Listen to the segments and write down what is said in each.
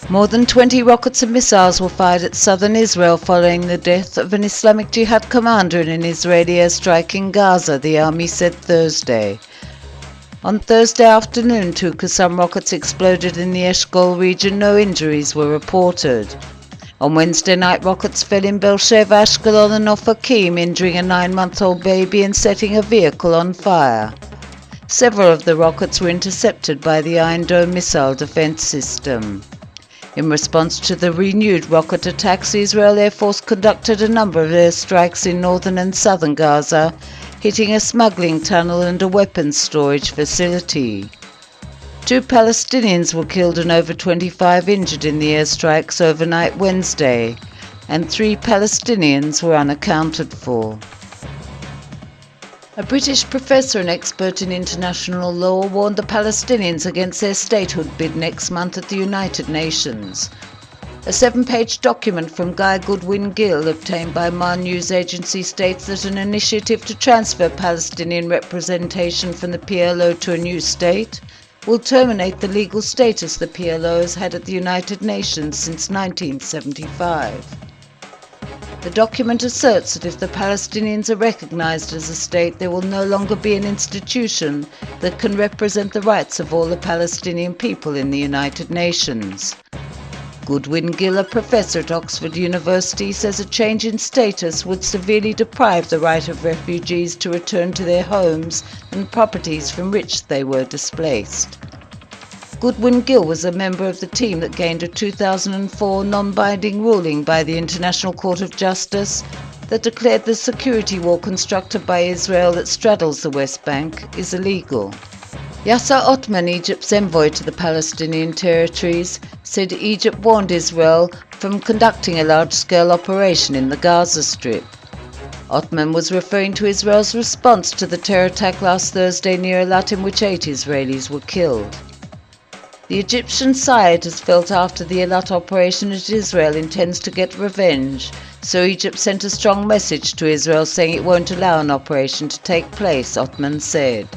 More than 20 rockets and missiles were fired at southern Israel following the death of an Islamic Jihad commander in an Israeli airstrike in Gaza, the army said Thursday. On Thursday afternoon, two Qassam rockets exploded in the Eshkol region. No injuries were reported. On Wednesday night, rockets fell in Beersheva, Ashkelon and Ofakim, injuring a 9-month-old baby and setting a vehicle on fire. Several of the rockets were intercepted by the Iron Dome missile defense system. In response to the renewed rocket attacks, the Israel Air Force conducted a number of airstrikes in northern and southern Gaza, hitting a smuggling tunnel and a weapons storage facility. 2 Palestinians were killed and over 25 injured in the airstrikes overnight Wednesday, and 3 Palestinians were unaccounted for. A British professor and expert in international law warned the Palestinians against their statehood bid next month at the United Nations. A 7-page document from Guy Goodwin Gill, obtained by Mar news agency, states that an initiative to transfer Palestinian representation from the PLO to a new state will terminate the legal status the PLO has had at the United Nations since 1975. The document asserts that if the Palestinians are recognized as a state, there will no longer be an institution that can represent the rights of all the Palestinian people in the United Nations. Goodwin Gill, a professor at Oxford University, says a change in status would severely deprive the right of refugees to return to their homes and properties from which they were displaced. Goodwin Gill was a member of the team that gained a 2004 non-binding ruling by the International Court of Justice that declared the security wall constructed by Israel that straddles the West Bank is illegal. Yasser Othman, Egypt's envoy to the Palestinian territories, said Egypt warned Israel from conducting a large-scale operation in the Gaza Strip. Othman was referring to Israel's response to the terror attack last Thursday near Eilat, in which 8 Israelis were killed. The Egyptian side has felt after the Eilat operation that Israel intends to get revenge, so Egypt sent a strong message to Israel saying it won't allow an operation to take place, Othman said.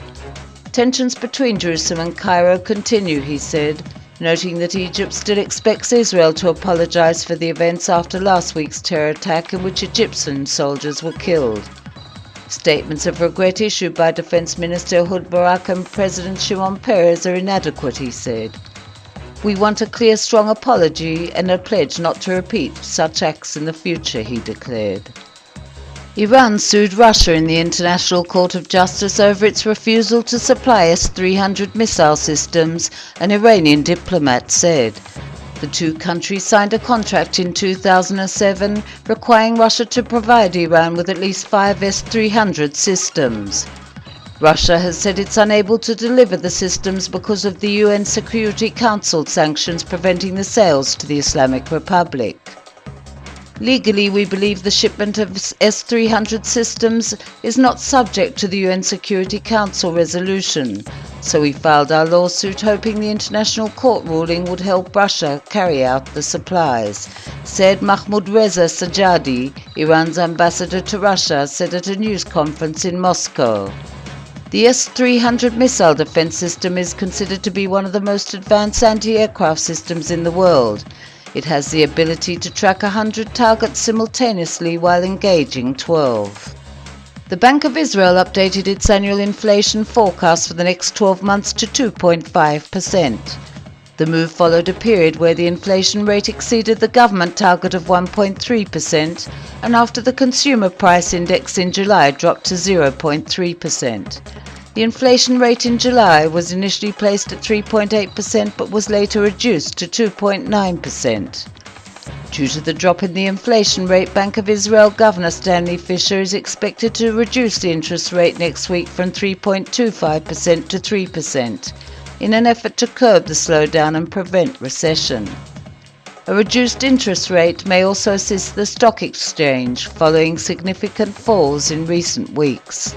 Tensions between Jerusalem and Cairo continue, he said, noting that Egypt still expects Israel to apologize for the events after last week's terror attack in which Egyptian soldiers were killed. Statements of regret issued by Defense Minister Ehud Barak and President Shimon Peres are inadequate, he said. We want a clear, strong apology and a pledge not to repeat such acts in the future, he declared. Iran sued Russia in the International Court of Justice over its refusal to supply S-300 missile systems, an Iranian diplomat said. The two countries signed a contract in 2007 requiring Russia to provide Iran with at least 5 S-300 systems. Russia has said it's unable to deliver the systems because of the UN Security Council sanctions preventing the sales to the Islamic Republic. Legally, we believe the shipment of S-300 systems is not subject to the UN Security Council resolution, so we filed our lawsuit hoping the International Court ruling would help Russia carry out the supplies, said Mahmoud Reza Sajadi, Iran's ambassador to Russia, said at a news conference in Moscow. The S-300 missile defense system is considered to be one of the most advanced anti-aircraft systems in the world. It has the ability to track 100 targets simultaneously while engaging 12. The Bank of Israel updated its annual inflation forecast for the next 12 months to 2.5%. The move followed a period where the inflation rate exceeded the government target of 1.3%, and after the consumer price index in July dropped to 0.3%. The inflation rate in July was initially placed at 3.8% but was later reduced to 2.9%. Due to the drop in the inflation rate, Bank of Israel Governor Stanley Fischer is expected to reduce the interest rate next week from 3.25% to 3%, in an effort to curb the slowdown and prevent recession. A reduced interest rate may also assist the stock exchange following significant falls in recent weeks.